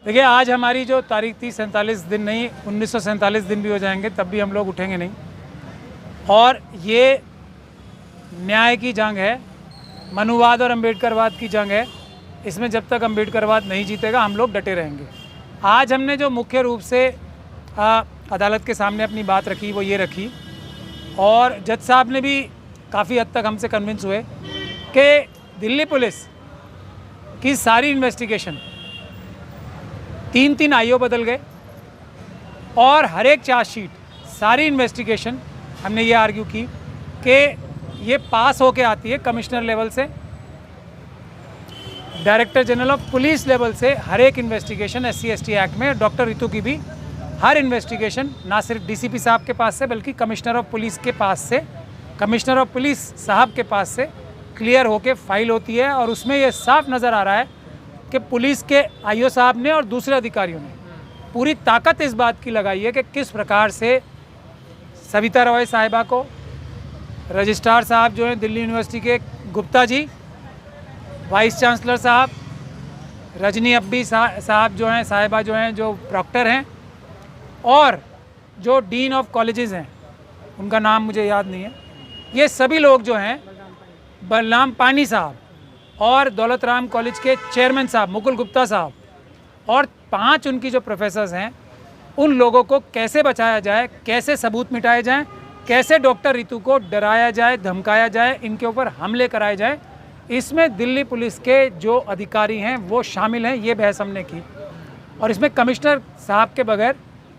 देखिए, आज हमारी जो तारीख थी 47 दिन नहीं 1947 दिन भी हो जाएंगे, तब भी हम लोग उठेंगे नहीं। और ये न्याय की जंग है, मनुवाद और अम्बेडकरवाद की जंग है। इसमें जब तक अम्बेडकरवाद नहीं जीतेगा हम लोग डटे रहेंगे। आज हमने जो मुख्य रूप से अदालत के सामने अपनी बात रखी वो ये रखी, और जज साहब ने भी काफ़ी हद तक हमसे कन्विंस हुए कि दिल्ली पुलिस की सारी इन्वेस्टिगेशन 3-3 आईओ बदल गए, और हर एक चार्जशीट सारी इन्वेस्टिगेशन हमने ये आर्ग्यू की कि ये पास होके आती है कमिश्नर लेवल से, director general of police level से हर एक इन्वेस्टिगेशन SC/ST एक्ट में। डॉक्टर रितु की भी हर इन्वेस्टिगेशन ना सिर्फ DCP साहब के पास से बल्कि कमिश्नर ऑफ पुलिस के पास से, कमिश्नर ऑफ पुलिस साहब के पास से क्लियर होके फाइल होती है। और उसमें ये साफ नज़र आ रहा है कि पुलिस के IO साहब ने और दूसरे अधिकारियों ने पूरी ताकत इस बात की लगाई है कि किस प्रकार से सविता रॉय साहिबा को, रजिस्ट्रार साहब जो हैं दिल्ली यूनिवर्सिटी के गुप्ता जी, वाइस चांसलर साहब, रजनी अब्बी साहब जो हैं, साहिबा जो हैं, जो प्रॉक्टर हैं, और जो डीन ऑफ कॉलेजेस हैं, उनका नाम मुझे याद नहीं है, ये सभी लोग जो हैं, बलराम पानी साहब और दौलत राम कॉलेज के चेयरमैन साहब मुकुल गुप्ता साहब, और 5 उनकी जो प्रोफेसर्स हैं, उन लोगों को कैसे बचाया जाए, कैसे सबूत मिटाए जाएं, कैसे डॉक्टर रितु को डराया जाए, धमकाया जाए, इनके ऊपर हमले कराए जाए, इसमें दिल्ली पुलिस के जो अधिकारी हैं वो शामिल हैं। ये बहस हमने की, और इसमें कमिश्नर साहब के बगैर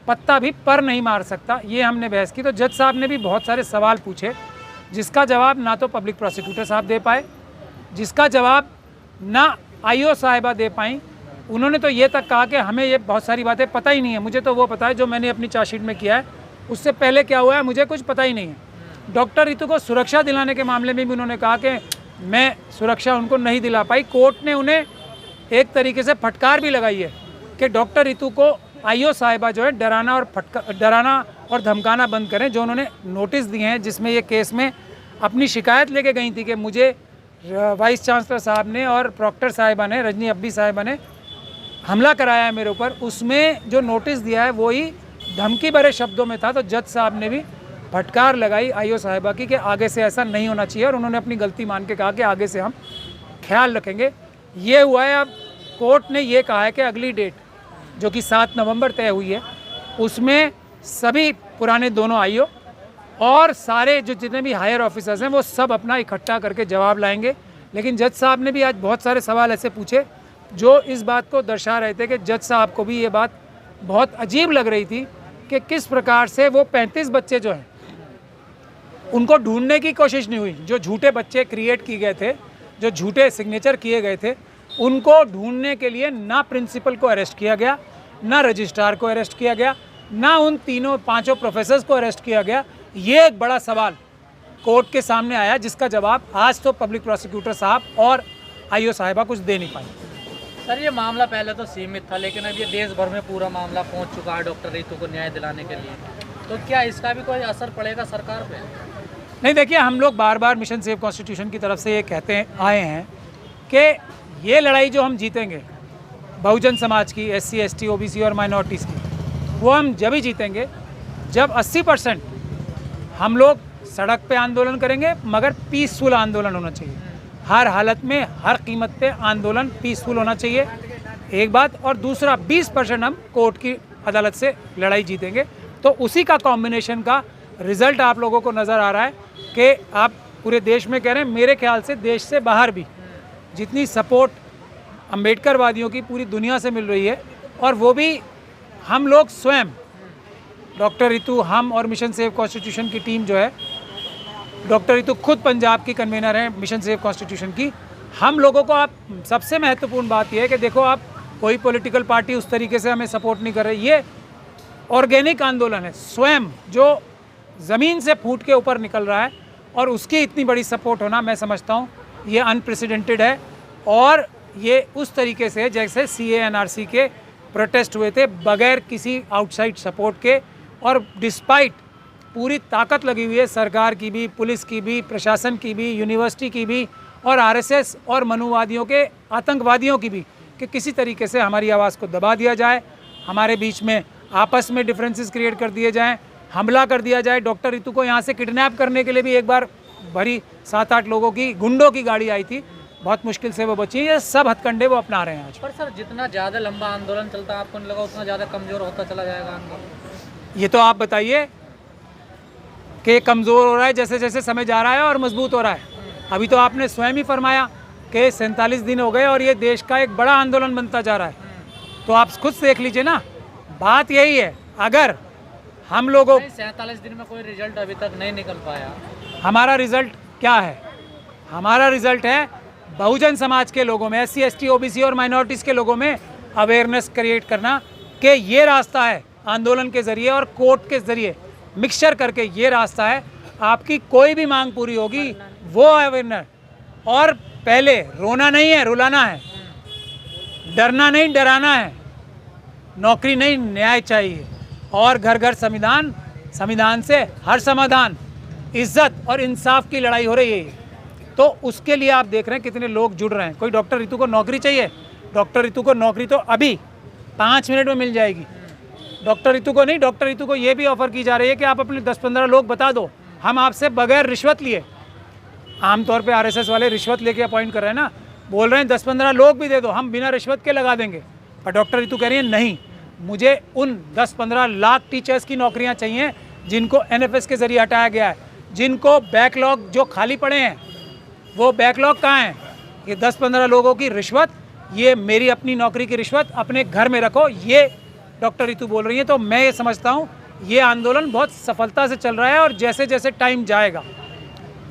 पत्ता भी पर नहीं मार सकता, ये हमने बहस की। तो जज साहब ने भी बहुत सारे सवाल पूछे, जिसका जवाब ना तो पब्लिक प्रोसिक्यूटर साहब दे पाए, जिसका जवाब ना IO साहिबा दे पाई। उन्होंने तो ये तक कहा कि हमें ये बहुत सारी बातें पता ही नहीं है, मुझे तो वो पता है जो मैंने अपनी चार्जशीट में किया है, उससे पहले क्या हुआ है मुझे कुछ पता ही नहीं है। डॉक्टर रितु को सुरक्षा दिलाने के मामले में भी उन्होंने कहा कि मैं सुरक्षा उनको नहीं दिला पाई। कोर्ट ने उन्हें एक तरीके से फटकार भी लगाई है कि डॉक्टर रितु को IO साहिबा जो है डराना और धमकाना बंद करें। जो उन्होंने नोटिस दिए हैं, जिसमें ये केस में अपनी शिकायत लेके गई थी कि मुझे वाइस चांसलर साहब ने और प्रॉक्टर साहिबा ने, रजनी अब्बी साहिबा ने हमला कराया है मेरे ऊपर, उसमें जो नोटिस दिया है वो ही धमकी भरे शब्दों में था। तो जज साहब ने भी फटकार लगाई IO साहिबा की कि आगे से ऐसा नहीं होना चाहिए, और उन्होंने अपनी गलती मान के कहा कि आगे से हम ख्याल रखेंगे। ये हुआ है। अब कोर्ट ने ये कहा है कि अगली डेट जो कि 7 नवंबर तय हुई है, उसमें सभी पुराने दोनों IO और सारे जो जितने भी हायर ऑफिसर्स हैं वो सब अपना इकट्ठा करके जवाब लाएंगे। लेकिन जज साहब ने भी आज बहुत सारे सवाल ऐसे पूछे जो इस बात को दर्शा रहे थे कि जज साहब को भी ये बात बहुत अजीब लग रही थी कि किस प्रकार से वो 35 बच्चे जो हैं उनको ढूंढने की कोशिश नहीं हुई। जो झूठे बच्चे क्रिएट किए गए थे, जो झूठे सिग्नेचर किए गए थे, उनको ढूंढने के लिए ना प्रिंसिपल को अरेस्ट किया गया, ना रजिस्ट्रार को अरेस्ट किया गया, ना उन 5 प्रोफेसर्स को अरेस्ट किया गया। ये एक बड़ा सवाल कोर्ट के सामने आया, जिसका जवाब आज तो पब्लिक प्रोसिक्यूटर साहब और IO साहिबा कुछ दे नहीं पाई। सर, ये मामला पहले तो सीमित था, लेकिन अब ये देश भर में पूरा मामला पहुंच चुका है डॉक्टर रितु को न्याय दिलाने के लिए। तो क्या इसका भी कोई असर पड़ेगा सरकार पे? नहीं, देखिए, हम लोग बार बार मिशन सेव कॉन्स्टिट्यूशन की तरफ से ये कहते आए हैं कि ये लड़ाई जो हम जीतेंगे बहुजन समाज की, SC ST OBC और माइनॉरिटीज़ की, वो हम जब ही जीतेंगे जब 80% हम लोग सड़क पे आंदोलन करेंगे, मगर पीसफुल आंदोलन होना चाहिए। हर हालत में, हर कीमत पे आंदोलन पीसफुल होना चाहिए, एक बात। और दूसरा 20% हम कोर्ट की अदालत से लड़ाई जीतेंगे। तो उसी का कॉम्बिनेशन का रिज़ल्ट आप लोगों को नज़र आ रहा है कि आप पूरे देश में कह रहे हैं, मेरे ख्याल से देश से बाहर भी जितनी सपोर्ट अम्बेडकरवादियों की पूरी दुनिया से मिल रही है, और वो भी हम लोग स्वयं, डॉक्टर रितु, हम और मिशन सेव कॉन्स्टिट्यूशन की टीम जो है, डॉक्टर रितु खुद पंजाब की कन्वीनर हैं मिशन सेव कॉन्स्टिट्यूशन की। हम लोगों को, आप सबसे महत्वपूर्ण बात यह है कि देखो, आप कोई पॉलिटिकल पार्टी उस तरीके से हमें सपोर्ट नहीं कर रही, ये ऑर्गेनिक आंदोलन है, स्वयं जो ज़मीन से फूट के ऊपर निकल रहा है, और उसकी इतनी बड़ी सपोर्ट होना, मैं समझता हूँ ये अनप्रेसिडेंटेड है। और ये उस तरीके से जैसे CA NRC के प्रोटेस्ट हुए थे बगैर किसी आउटसाइड सपोर्ट के, और डिस्पाइट पूरी ताकत लगी हुई है सरकार की भी, पुलिस की भी, प्रशासन की भी, यूनिवर्सिटी की भी, और आरएसएस और मनुवादियों के आतंकवादियों की भी, कि किसी तरीके से हमारी आवाज़ को दबा दिया जाए, हमारे बीच में आपस में डिफरेंसेस क्रिएट कर दिए जाएं, हमला कर दिया जाए। डॉक्टर रितु को यहाँ से किडनैप करने के लिए भी एक बार भरी 7-8 लोगों की गुंडों की गाड़ी आई थी, बहुत मुश्किल से वो बची। ये सब हथकंडे वो अपना रहे हैं आज। पर सर जितना ज़्यादा लंबा आंदोलन चलता है, आपको नहीं लगा उतना ज़्यादा कमज़ोर होता चला जाएगा आंदोलन? ये तो आप बताइए कि कमज़ोर हो रहा है जैसे जैसे समय जा रहा है और मजबूत हो रहा है। अभी तो आपने स्वयं ही फरमाया कि 47 दिन हो गए और ये देश का एक बड़ा आंदोलन बनता जा रहा है। तो आप खुद देख लीजिए ना, बात यही है। अगर हम लोगों 47 दिन में कोई रिजल्ट अभी तक नहीं निकल पाया, हमारा रिजल्ट क्या है? हमारा रिजल्ट है बहुजन समाज के लोगों में, SC ST OBC और माइनॉरिटीज़ के लोगों में अवेयरनेस क्रिएट करना कि ये रास्ता है आंदोलन के ज़रिए और कोर्ट के ज़रिए मिक्सचर करके, ये रास्ता है। आपकी कोई भी मांग पूरी होगी वो अवेयरनेस। और पहले रोना नहीं है, रुलाना है, डरना नहीं, डराना है, नौकरी नहीं, न्याय चाहिए, और घर घर संविधान, संविधान से हर समाधान, इज्जत और इंसाफ की लड़ाई हो रही है। तो उसके लिए आप देख रहे हैं कितने लोग जुड़ रहे हैं। कोई डॉक्टर रितु को नौकरी चाहिए, डॉक्टर रितु को नौकरी तो अभी 5 मिनट में मिल जाएगी। डॉक्टर रितु को नहीं, डॉक्टर रितु को ये भी ऑफर की जा रही है कि आप अपने 10-15 लोग बता दो, हम आपसे बगैर रिश्वत लिए, आमतौर पे आरएसएस वाले रिश्वत लेके अपॉइंट कर रहे हैं ना, बोल रहे हैं 10-15 लोग भी दे दो, हम बिना रिश्वत के लगा देंगे। पर डॉक्टर रितु कह रही है नहीं, मुझे उन 10-15 लाख टीचर्स की नौकरियां चाहिए जिनको NFS के ज़रिए हटाया गया है, जिनको बैकलॉग जो खाली पड़े हैं, वो बैकलॉग कहाँ हैं? ये 10-15 लोगों की रिश्वत, ये मेरी अपनी नौकरी की रिश्वत अपने घर में रखो, ये डॉक्टर रितु बोल रही है। तो मैं ये समझता हूँ ये आंदोलन बहुत सफलता से चल रहा है और जैसे जैसे टाइम जाएगा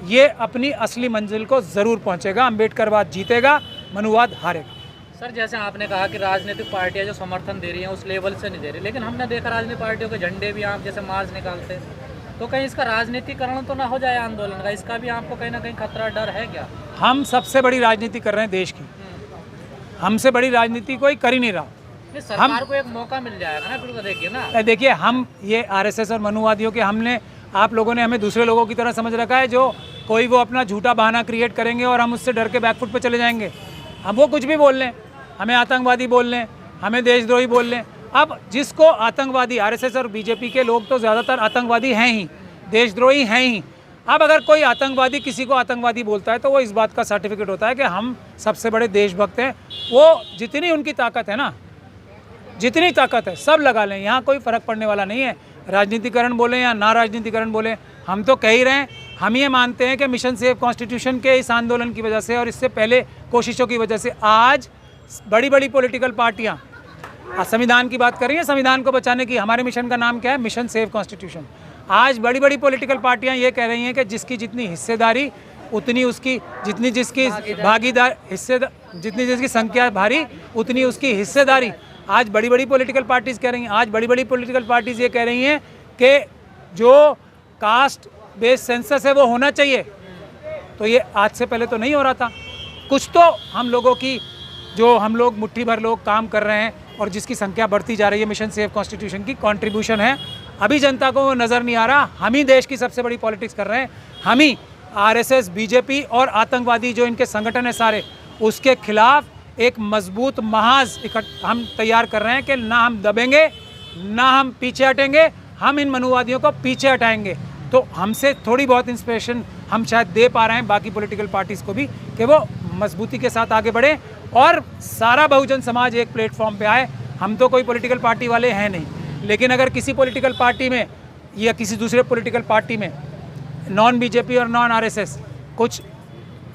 ये अपनी असली मंजिल को ज़रूर पहुँचेगा। अम्बेडकरवाद जीतेगा, मनुवाद हारेगा। सर जैसे आपने कहा कि राजनीतिक पार्टियां जो समर्थन दे रही हैं उस लेवल से नहीं दे रही, लेकिन हमने देखा राजनीतिक पार्टियों के झंडे भी आप जैसे मार्च निकालते हैं, तो कहीं इसका राजनीतिकरण तो ना हो जाए आंदोलन का? इसका भी आपको कहीं ना कहीं खतरा, डर है क्या? हम सबसे बड़ी राजनीति कर रहे हैं देश की, हमसे बड़ी राजनीति कोई कर ही नहीं रहा। सरकार को एक मौका मिल जाएगा ना फिर, तो देखिए ना, देखिए हम ये आरएसएस और मनुवादियों के, हमने, आप लोगों ने हमें दूसरे लोगों की तरह समझ रखा है, जो कोई वो अपना झूठा बहाना क्रिएट करेंगे और हम उससे डर के बैकफुट पे चले जाएंगे। हम वो कुछ भी बोल लें, हमें आतंकवादी बोल लें, हमें देशद्रोही बोल लें। अब जिसको आतंकवादी, आरएसएस और बीजेपी के लोग तो ज़्यादातर आतंकवादी हैं ही, देशद्रोही हैं ही। अब अगर कोई आतंकवादी किसी को आतंकवादी बोलता है तो वो इस बात का सर्टिफिकेट होता है कि हम सबसे बड़े देशभक्त हैं। वो जितनी उनकी ताकत है ना, जितनी ताकत है सब लगा लें, यहाँ कोई फ़र्क पड़ने वाला नहीं है। राजनीतिकरण बोलें या ना राजनीतिकरण बोलें, हम तो कह ही रहे हैं। हम ये मानते हैं कि मिशन सेव कॉन्स्टिट्यूशन के इस आंदोलन की वजह से और इससे पहले कोशिशों की वजह से आज बड़ी बड़ी पॉलिटिकल पार्टियाँ संविधान की बात कर रही हैं, संविधान को बचाने की। हमारे मिशन का नाम क्या है? Mission save constitution. आज बड़ी बड़ी पॉलिटिकल पार्टियां ये कह रही हैं कि जिसकी जितनी हिस्सेदारी उतनी उसकी, जितनी जिसकी भागीदार हिस्सेदार, जितनी जिसकी संख्या भारी उतनी उसकी हिस्सेदारी। आज बड़ी बड़ी पॉलिटिकल पार्टीज़ कह रही हैं, आज बड़ी बड़ी पॉलिटिकल पार्टीज़ ये कह रही हैं कि जो कास्ट बेस्ड सेंसस है वो होना चाहिए। तो ये आज से पहले तो नहीं हो रहा था। कुछ तो हम लोगों की, जो हम लोग मुट्ठी भर लोग काम कर रहे हैं और जिसकी संख्या बढ़ती जा रही है, मिशन सेव कॉन्स्टिट्यूशन की कंट्रीब्यूशन है। अभी जनता को वो नज़र नहीं आ रहा। हम ही देश की सबसे बड़ी पॉलिटिक्स कर रहे हैं। हम ही आरएसएस, बीजेपी और आतंकवादी जो इनके संगठन है सारे, उसके खिलाफ एक मजबूत महाज हम तैयार कर रहे हैं कि ना हम दबेंगे, ना हम पीछे हटेंगे, हम इन मनुवादियों को पीछे हटाएंगे। तो हमसे थोड़ी बहुत इंस्पिरेशन हम शायद दे पा रहे हैं बाकी पॉलिटिकल पार्टीज़ को भी कि वो मजबूती के साथ आगे बढ़े और सारा बहुजन समाज एक प्लेटफॉर्म पे आए। हम तो कोई पॉलिटिकल पार्टी वाले हैं नहीं, लेकिन अगर किसी पॉलिटिकल पार्टी में या किसी दूसरे पॉलिटिकल पार्टी में नॉन बीजेपी और नॉन आरएसएस कुछ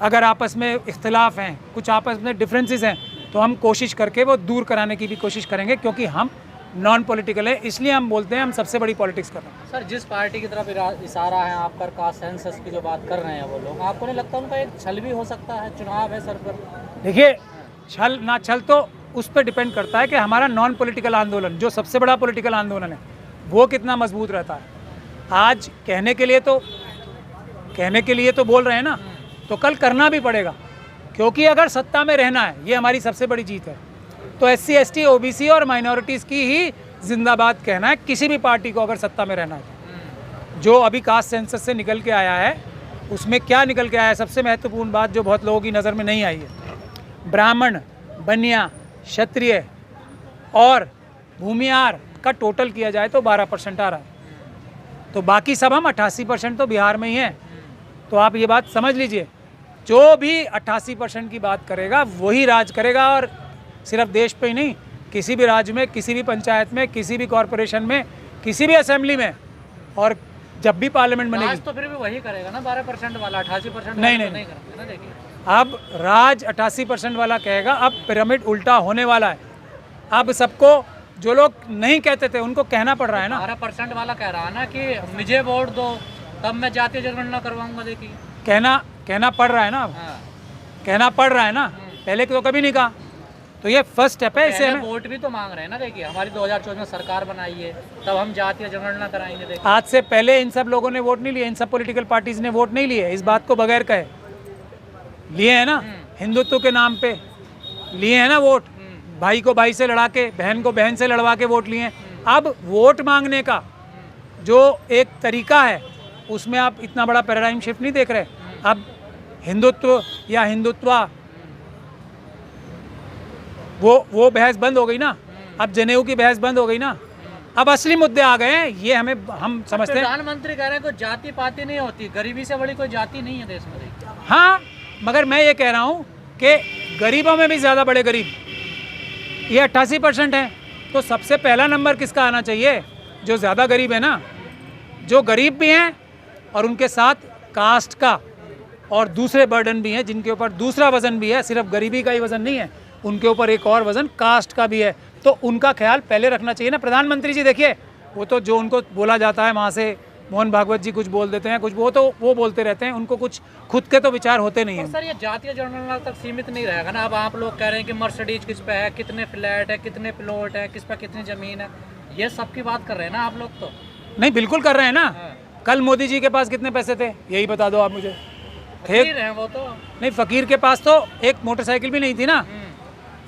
अगर आपस में इख्तिलाफ हैं, कुछ आपस में डिफरेंसेस हैं, तो हम कोशिश करके वो दूर कराने की भी कोशिश करेंगे, क्योंकि हम नॉन पॉलिटिकल है। इसलिए हम बोलते हैं हम सबसे बड़ी पॉलिटिक्स कर रहे हैं। सर जिस पार्टी की तरफ इशारा है आपका, कास्ट सेंसस की जो बात कर रहे हैं वो लोग, आपको नहीं लगता उनका एक छल भी हो सकता है? चुनाव है सर पर। देखिए, छल ना छल तो उस पर डिपेंड करता है कि हमारा नॉन पॉलिटिकल आंदोलन, जो सबसे बड़ा पॉलिटिकल आंदोलन है, वो कितना मजबूत रहता है। आज कहने के लिए तो बोल रहे हैं ना, तो कल करना भी पड़ेगा, क्योंकि अगर सत्ता में रहना है, ये हमारी सबसे बड़ी जीत है, तो SC ST OBC और माइनॉरिटीज़ की ही जिंदाबाद कहना है किसी भी पार्टी को अगर सत्ता में रहना है। जो अभी कास्ट सेंसस से निकल के आया है उसमें क्या निकल के आया है? सबसे महत्वपूर्ण बात जो बहुत लोगों की नज़र में नहीं आई है, ब्राह्मण, बनिया, क्षत्रिय और भूमिहार का टोटल किया जाए तो 12% आ रहा है। तो बाकी सब हम 88% तो बिहार में ही हैं। तो आप ये बात समझ लीजिए, जो भी 88% की बात करेगा वही राज करेगा, और सिर्फ देश पे ही नहीं, किसी भी राज्य में, किसी भी पंचायत में, किसी भी कॉरपोरेशन में, किसी भी असेंबली में, और जब भी पार्लियामेंट बनेगी। राज तो फिर भी वही करेगा ना 12% वाला, 88% नहीं नहीं करेंगे ना। देखिए अब राज 88% वाला कहेगा, अब पिरामिड उल्टा होने वाला है। अब सबको, जो लोग नहीं कहते थे उनको कहना पड़ रहा है ना। 12% वाला कह रहा है ना कि मुझे वोट दो तब मैं जातीय जनगणना करवाऊंगा। देखिए कहना पड़ रहा है ना, हाँ। कहना पड़ रहा है ना, पहले तो कभी नहीं कहा। तो ये फर्स्ट स्टेप है। इसे हमें वोट भी तो मांग रहे हैं ना। देखिए हमारी 2024 में सरकार बनाई है, तब हम जातीय जनगणना कराएंगे। देखिए आज से पहले इन सब लोगों ने वोट नहीं लिए, इन सब पॉलिटिकल पार्टीज ने वोट नहीं लिए, इस बात को बगैर कहे लिए हैं ना, हिंदुत्व के नाम पे लिए हैं ना वोट। भाई को भाई से लड़ा के, बहन को बहन से लड़वा के वोट लिए हैं। अब वोट मांगने का जो एक तरीका है, उसमें आप इतना बड़ा पैराडाइम शिफ्ट नहीं देख रहे। अब हिंदुत्व या हिंदुत्वा वो बहस बंद हो गई ना, अब जनेऊ की बहस बंद हो गई ना, अब असली मुद्दे आ गए हैं। ये हम समझते हैं। प्रधानमंत्री कह रहे हैं कोई जाति पाति नहीं होती, गरीबी से बड़ी कोई जाति नहीं है देश में। देखिए हाँ, मगर मैं ये कह रहा हूँ कि गरीबों में भी ज़्यादा बड़े गरीब, ये 88% है। तो सबसे पहला नंबर किसका आना चाहिए? जो ज़्यादा गरीब है ना, जो गरीब भी हैं और उनके साथ कास्ट का और दूसरे बर्डन भी हैं, जिनके ऊपर दूसरा वज़न भी है, सिर्फ गरीबी का ही वज़न नहीं है, उनके ऊपर एक और वज़न कास्ट का भी है। तो उनका ख्याल पहले रखना चाहिए ना। प्रधानमंत्री जी देखिए, वो तो जो उनको बोला जाता है वहाँ से, मोहन भागवत जी कुछ बोल देते हैं, कुछ वो बोलते रहते हैं, उनको कुछ खुद के तो विचार होते नहीं हैं। सर ये जातीय जनगणना तक सीमित नहीं रहेगा ना। अब आप लोग कह रहे हैं कि मर्सिडीज किस पे है, कितने फ्लैट है, कितने प्लॉट है, किस पे कितनी ज़मीन है, ये सब की बात कर रहे हैं ना आप लोग। तो नहीं, बिल्कुल कर रहे हैं ना। हाँ। कल मोदी जी के पास कितने पैसे थे, यही बता दो आप मुझे। फकीर हैं वो तो। नहीं, फकीर के पास तो एक मोटरसाइकिल भी नहीं थी ना।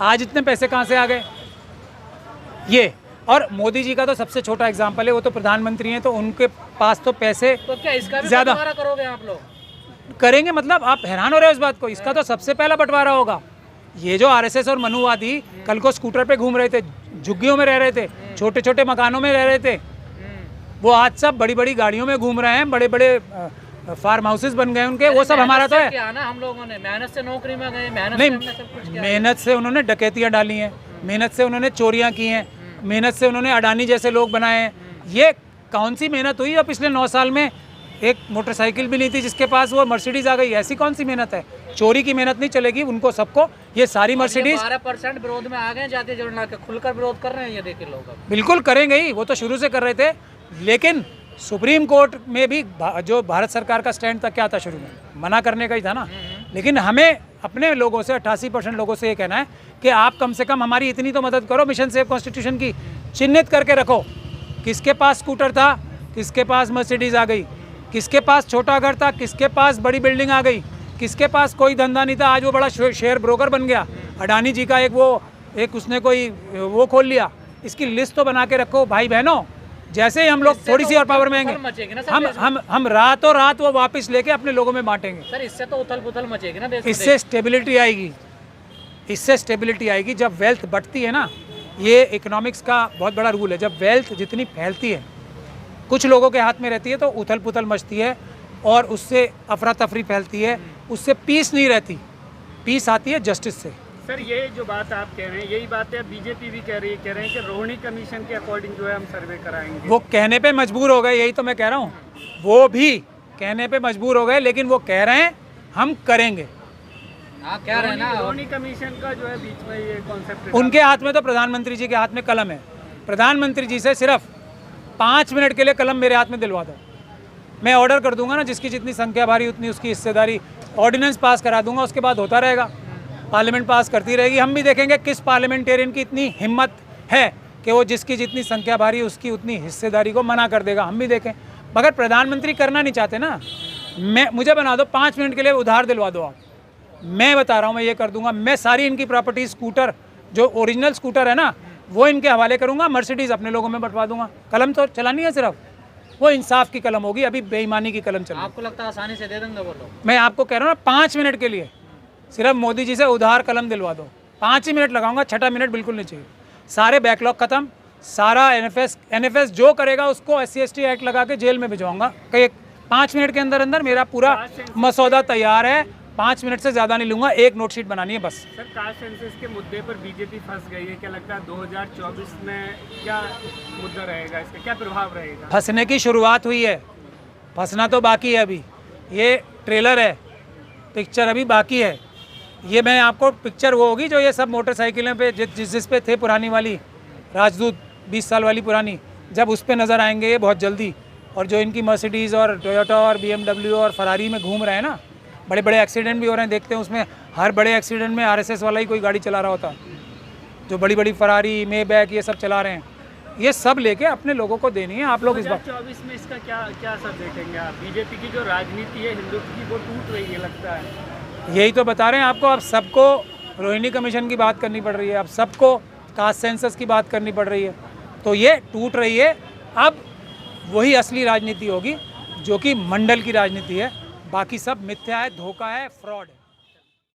आज इतने पैसे कहाँ से आ गए? ये, और मोदी जी का तो सबसे छोटा एग्जाम्पल है, वो तो प्रधानमंत्री हैं, तो उनके पास तो पैसे तो क्या इसका भी ज़्यादा बंटवारा करोगे आप लोग? करेंगे? मतलब आप हैरान हो रहे हो इस बात को। इसका तो सबसे पहला बंटवारा होगा। ये जो आरएसएस और मनुवादी कल को स्कूटर पे घूम रहे थे, झुग्गियों में रह रहे थे, छोटे छोटे मकानों में रह रहे थे, वो आज सब बड़ी बड़ी गाड़ियों में घूम रहे हैं, बड़े बड़े फार्म हाउसेस बन गए उनके। वो सब हमारा तो है क्या ना, हम लोगों ने मेहनत से नौकरी में गए, मेहनत नहीं, से हमने सब कुछ किया। मेहनत से उन्होंने डकैतियाँ डाली हैं, मेहनत से उन्होंने चोरियाँ की हैं, मेहनत से उन्होंने अडानी जैसे लोग बनाए हैं। ये कौन सी मेहनत हुई? और पिछले 9 साल में एक मोटरसाइकिल भी नहीं थी जिसके पास, वो मर्सिडीज आ गई। ऐसी कौन सी मेहनत है? चोरी की मेहनत नहीं चलेगी उनको, सबको। ये सारी मर्सिडीज 12% विरोध में आ गए जातीय जनगणना के, खुलकर विरोध कर रहे हैं। ये देखिए लोग अब बिल्कुल करेंगे ही, वो तो शुरू से कर रहे थे। लेकिन सुप्रीम कोर्ट में भी जो भारत सरकार का स्टैंड था, क्या था? शुरू में मना करने का ही था ना। लेकिन हमें अपने लोगों से, 88% लोगों से ये कहना है कि आप कम से कम हमारी इतनी तो मदद करो, मिशन सेव कॉन्स्टिट्यूशन की चिन्हित करके रखो। किसके पास स्कूटर था, किसके पास मर्सिडीज आ गई, किसके पास छोटा घर था, किसके पास बड़ी बिल्डिंग आ गई, किसके पास कोई धंधा नहीं था, आज वो बड़ा शेयर ब्रोकर बन गया। अडानी जी का एक उसने कोई वो खोल लिया। इसकी लिस्ट तो बना के रखो भाई बहनों। जैसे ही हम लोग थोड़ी सी और पावर में आएंगे, हम रातों रात वो वापस लेके अपने लोगों में बांटेंगे। सर इससे तो उथल पुथल मचेगी ना देश में। इससे स्टेबिलिटी आएगी, इससे स्टेबिलिटी आएगी। जब वेल्थ बढ़ती है ना, ये इकोनॉमिक्स का बहुत बड़ा रूल है, जब वेल्थ जितनी फैलती है, कुछ लोगों के हाथ में रहती है, तो उथल पुथल मचती है और उससे अफरा तफरी फैलती है, उससे पीस नहीं रहती। पीस आती है जस्टिस से। सर ये जो बात आप कह रहे हैं, यही बात है बीजेपी भी कह रही है, कि रोहिणी कमीशन के अकॉर्डिंग जो है हम सर्वे कराएंगे। वो कहने पे मजबूर हो गए, यही तो मैं कह रहा हूँ। वो भी कहने पे मजबूर हो गए, लेकिन वो कह रहे हैं हम करेंगे। हाँ कह रहे हैं ना, रोहिणी कमीशन का जो है बीच में ये कॉन्सेप्ट उनके हाथ में तो प्रधानमंत्री जी के हाथ में कलम है। प्रधानमंत्री जी से सिर्फ 5 मिनट के लिए कलम मेरे हाथ में दिलवा दो, मैं ऑर्डर कर दूंगा ना, जिसकी जितनी संख्या भारी उतनी उसकी हिस्सेदारी, ऑर्डिनेंस पास करा दूंगा। उसके बाद होता रहेगा, पार्लियामेंट पास करती रहेगी। हम भी देखेंगे किस पार्लियामेंटेरियन की इतनी हिम्मत है कि वो जिसकी जितनी संख्या भारी उसकी उतनी हिस्सेदारी को मना कर देगा। हम भी देखें, मगर प्रधानमंत्री करना नहीं चाहते ना। मुझे बना दो, 5 मिनट के लिए उधार दिलवा दो आप, मैं बता रहा हूँ, मैं ये कर दूंगा। मैं सारी इनकी प्रॉपर्टी, स्कूटर जो ओरिजिनल स्कूटर है ना, वो इनके हवाले करूँगा, मर्सिडीज़ अपने लोगों में बंटवा दूंगा। कलम तो चलानी है सिर्फ। वो इंसाफ की कलम होगी, अभी बेईमानी की कलम चल रही है। आपको लगता है आसानी से दे देंगे वो लोग? मैं मैं आपको कह रहा हूँ ना, 5 मिनट के लिए सिर्फ मोदी जी से उधार कलम दिलवा दो, 5 ही मिनट लगाऊंगा, 6ठा मिनट बिल्कुल नहीं चाहिए। सारे बैकलॉग खत्म, सारा एनएफएस जो करेगा उसको SC/ST एक्ट लगा के जेल में भिजवाऊंगा। कहीं 5 मिनट के अंदर अंदर मेरा पूरा मसौदा तैयार है, 5 मिनट से ज़्यादा नहीं लूँगा, एक नोटशीट बनानी है बस। सर, कास्ट सेंसस के मुद्दे पर बीजेपी फंस गई है, क्या लगता है 2024 में क्या मुद्दा रहेगा, इसका क्या प्रभाव रहेगा? फंसने की शुरुआत हुई है, फंसना तो बाकी है अभी। ये ट्रेलर है, पिक्चर अभी बाकी है। ये मैं आपको पिक्चर वो होगी जो ये सब मोटरसाइकिलें पे जिस पे थे पुरानी वाली राजदूत 20 साल वाली पुरानी, जब उस पे नज़र आएंगे ये बहुत जल्दी। और जो इनकी मर्सिडीज़ और टोयोटा और BMW और फरारी में घूम रहे हैं ना, बड़े बड़े एक्सीडेंट भी हो रहे हैं, देखते हैं उसमें हर बड़े एक्सीडेंट में RSS वाला ही कोई गाड़ी चला रहा होता, जो बड़ी बड़ी फरारी मेबैक ये सब चला रहे हैं। ये सब लेके अपने लोगों को देनी है। आप लोग इस बार 2024 में इसका क्या असर देखेंगे आप? बीजेपी की जो राजनीति है हिंदुत्व की, वो टूट रही है लगता है। यही तो बता रहे हैं आपको, अब सबको रोहिणी कमीशन की बात करनी पड़ रही है, अब सबको कास्ट सेंसस की बात करनी पड़ रही है, तो ये टूट रही है। अब वही असली राजनीति होगी जो कि मंडल की राजनीति है, बाकी सब मिथ्या है, धोखा है, फ्रॉड है।